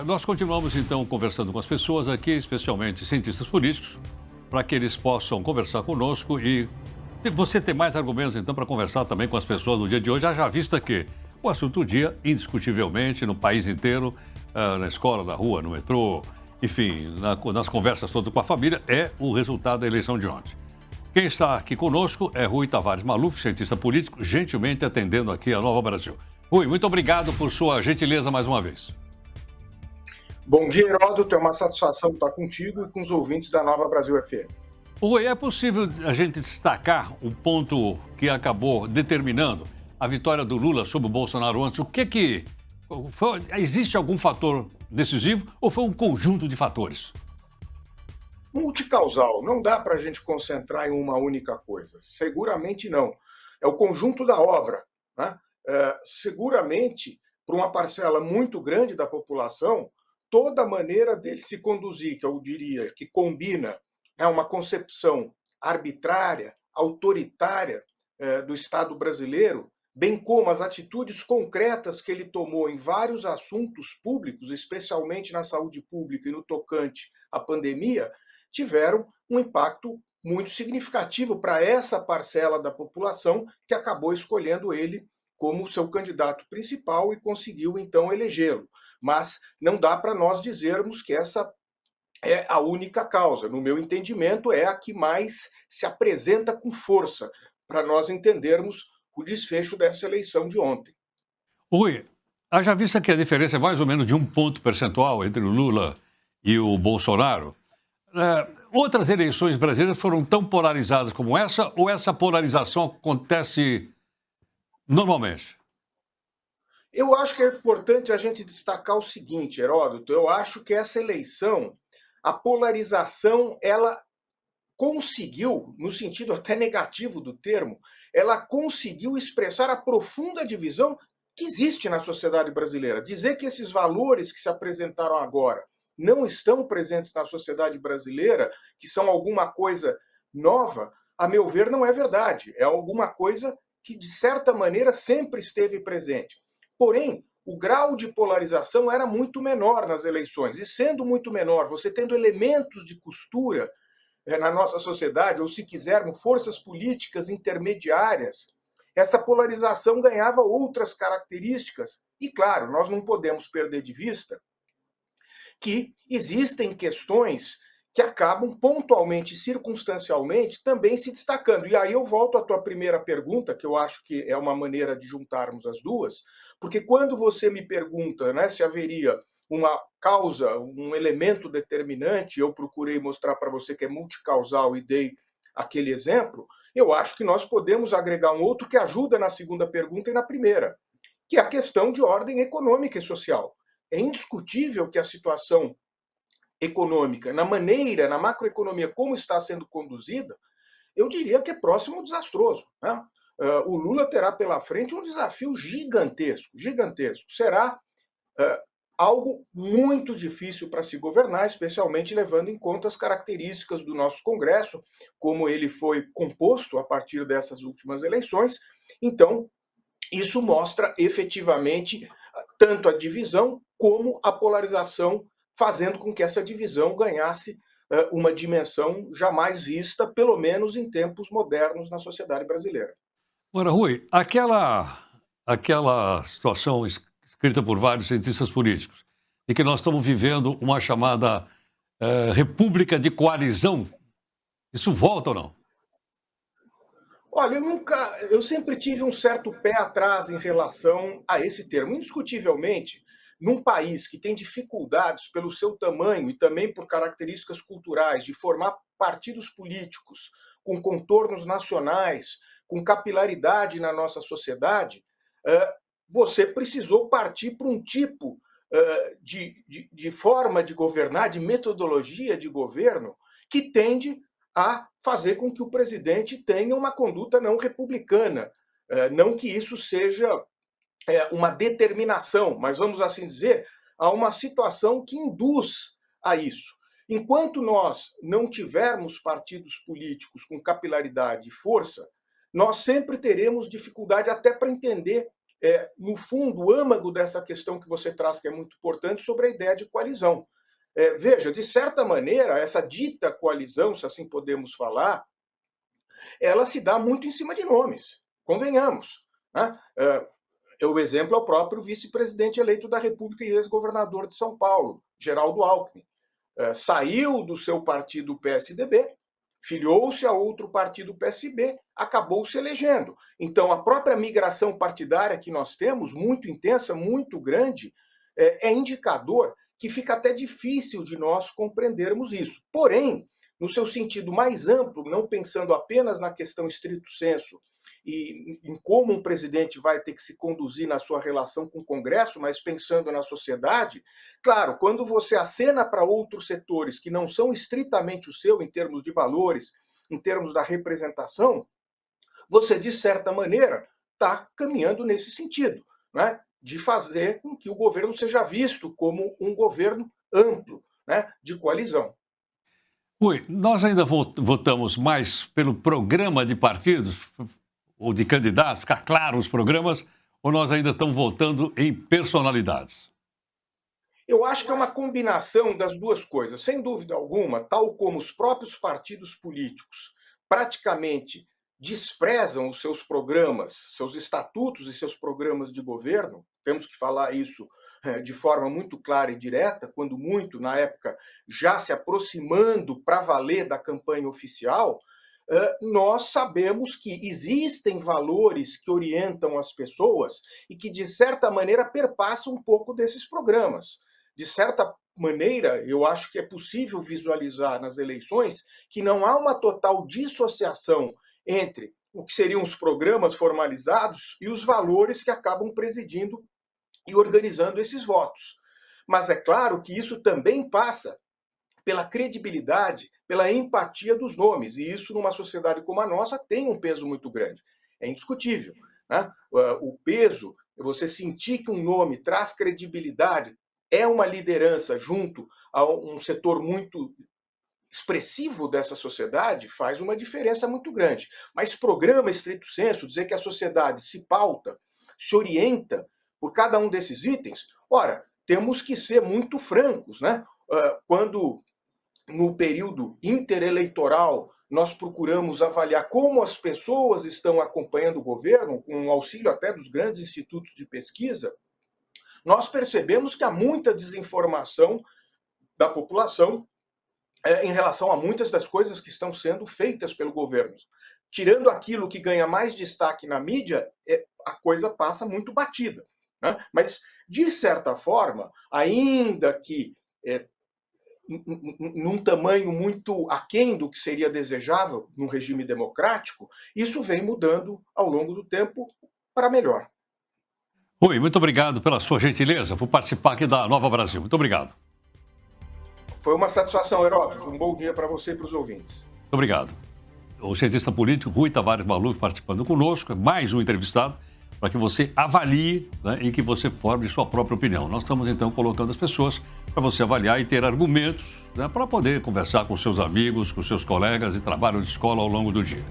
Nós continuamos então conversando com as pessoas aqui, especialmente cientistas políticos, para que eles possam conversar conosco e você ter mais argumentos então para conversar também com as pessoas no dia de hoje, haja vista que o assunto do dia, indiscutivelmente, no país inteiro, na escola, na rua, no metrô, enfim, nas conversas todas com a família, é o resultado da eleição de ontem. Quem está aqui conosco é Rui Tavares Maluf, cientista político, gentilmente atendendo aqui a Nova Brasil. Rui, muito obrigado por sua gentileza mais uma vez. Bom dia, Heródoto. É uma satisfação estar contigo e com os ouvintes da Nova Brasil FM. Rui, é possível a gente destacar um ponto que acabou determinando a vitória do Lula sobre o Bolsonaro antes? Existe algum fator decisivo ou foi um conjunto de fatores? Multicausal, não dá para a gente concentrar em uma única coisa. Seguramente não. É o conjunto da obra, né? Seguramente, para uma parcela muito grande da população, toda maneira dele se conduzir, que eu diria que combina uma concepção arbitrária, autoritária do Estado brasileiro, bem como as atitudes concretas que ele tomou em vários assuntos públicos, especialmente na saúde pública e no tocante à pandemia, tiveram um impacto muito significativo para essa parcela da população que acabou escolhendo ele como seu candidato principal e conseguiu, então, elegê-lo. Mas não dá para nós dizermos que essa é a única causa. No meu entendimento, é a que mais se apresenta com força para nós entendermos o desfecho dessa eleição de ontem. Rui, haja vista que a diferença é mais ou menos de 1 ponto percentual entre o Lula e o Bolsonaro. Outras eleições brasileiras foram tão polarizadas como essa ou essa polarização acontece normalmente? Eu acho que é importante a gente destacar o seguinte, Heródoto. Eu acho que essa eleição, a polarização, ela conseguiu, no sentido até negativo do termo, ela conseguiu expressar a profunda divisão que existe na sociedade brasileira. Dizer que esses valores que se apresentaram agora não estão presentes na sociedade brasileira, que são alguma coisa nova, a meu ver, não é verdade. É alguma coisa que, de certa maneira, sempre esteve presente. Porém, o grau de polarização era muito menor nas eleições. E sendo muito menor, você tendo elementos de costura na nossa sociedade, ou se quisermos, forças políticas intermediárias, essa polarização ganhava outras características. E, claro, nós não podemos perder de vista que existem questões que acabam pontualmente, circunstancialmente, também se destacando. E aí eu volto à tua primeira pergunta, que eu acho que é uma maneira de juntarmos as duas, porque quando você me pergunta, né, se haveria uma causa, um elemento determinante, eu procurei mostrar para você que é multicausal e dei aquele exemplo, eu acho que nós podemos agregar um outro que ajuda na segunda pergunta e na primeira, que é a questão de ordem econômica e social. É indiscutível que a situação econômica, na maneira, na macroeconomia como está sendo conduzida, eu diria que é próximo ao desastroso, né? O Lula terá pela frente um desafio gigantesco, gigantesco. Será algo muito difícil para se governar, especialmente levando em conta as características do nosso Congresso, como ele foi composto a partir dessas últimas eleições. Então, isso mostra efetivamente tanto a divisão como a polarização, fazendo com que essa divisão ganhasse uma dimensão jamais vista, pelo menos em tempos modernos, na sociedade brasileira. Agora, Rui, aquela situação escrita por vários cientistas políticos, de que nós estamos vivendo uma chamada república de coalizão, isso volta ou não? Olha, eu sempre tive um certo pé atrás em relação a esse termo. Indiscutivelmente, num país que tem dificuldades pelo seu tamanho e também por características culturais de formar partidos políticos com contornos nacionais, com capilaridade na nossa sociedade, você precisou partir para um tipo de forma de governar, de metodologia de governo, que tende a fazer com que o presidente tenha uma conduta não republicana. Não que isso seja uma determinação, mas vamos assim dizer, há uma situação que induz a isso. Enquanto nós não tivermos partidos políticos com capilaridade e força, nós sempre teremos dificuldade até para entender no fundo, o âmago dessa questão que você traz, que é muito importante, sobre a ideia de coalizão. Veja, de certa maneira, essa dita coalizão, se assim podemos falar, ela se dá muito em cima de nomes, convenhamos. Né? O exemplo é o próprio vice-presidente eleito da República e ex-governador de São Paulo, Geraldo Alckmin. Saiu do seu partido PSDB, filiou-se a outro partido PSB, acabou se elegendo. Então, a própria migração partidária que nós temos, muito intensa, muito grande, é indicador que fica até difícil de nós compreendermos isso. Porém, no seu sentido mais amplo, não pensando apenas na questão estrito sensu e em como um presidente vai ter que se conduzir na sua relação com o Congresso, mas pensando na sociedade, claro, quando você acena para outros setores que não são estritamente o seu em termos de valores, em termos da representação, você, de certa maneira, está caminhando nesse sentido, né? De fazer com que o governo seja visto como um governo amplo, né? De coalizão. Rui, nós ainda votamos mais pelo programa de partidos ou de candidatos, ficar claro os programas, ou nós ainda estamos votando em personalidades? Eu acho que é uma combinação das duas coisas. Sem dúvida alguma, tal como os próprios partidos políticos praticamente desprezam os seus programas, seus estatutos e seus programas de governo, temos que falar isso de forma muito clara e direta, quando muito, na época, já se aproximando para valer da campanha oficial, nós sabemos que existem valores que orientam as pessoas e que, de certa maneira, perpassam um pouco desses programas. De certa maneira, eu acho que é possível visualizar nas eleições que não há uma total dissociação entre o que seriam os programas formalizados e os valores que acabam presidindo e organizando esses votos. Mas é claro que isso também passa pela credibilidade, pela empatia dos nomes, e isso numa sociedade como a nossa tem um peso muito grande. É indiscutível. Né? O peso, você sentir que um nome traz credibilidade, é uma liderança junto a um setor muito expressivo dessa sociedade, faz uma diferença muito grande. Mas programa estrito sensu, dizer que a sociedade se pauta, se orienta por cada um desses itens, ora, temos que ser muito francos, né? Quando no período intereleitoral nós procuramos avaliar como as pessoas estão acompanhando o governo, com o auxílio até dos grandes institutos de pesquisa, nós percebemos que há muita desinformação da população em relação a muitas das coisas que estão sendo feitas pelo governo. Tirando aquilo que ganha mais destaque na mídia, a coisa passa muito batida. Né? Mas, de certa forma, ainda que num tamanho muito aquém do que seria desejável num regime democrático, isso vem mudando ao longo do tempo para melhor. Rui, muito obrigado pela sua gentileza por participar aqui da Nova Brasil. Muito obrigado. Foi uma satisfação, Heródoto. Um bom dia para você e para os ouvintes. Muito obrigado. O cientista político Rui Tavares Maluf participando conosco, mais um entrevistado, para que você avalie, né, e que você forme sua própria opinião. Nós estamos, então, colocando as pessoas para você avaliar e ter argumentos, né, para poder conversar com seus amigos, com seus colegas e trabalho de escola ao longo do dia.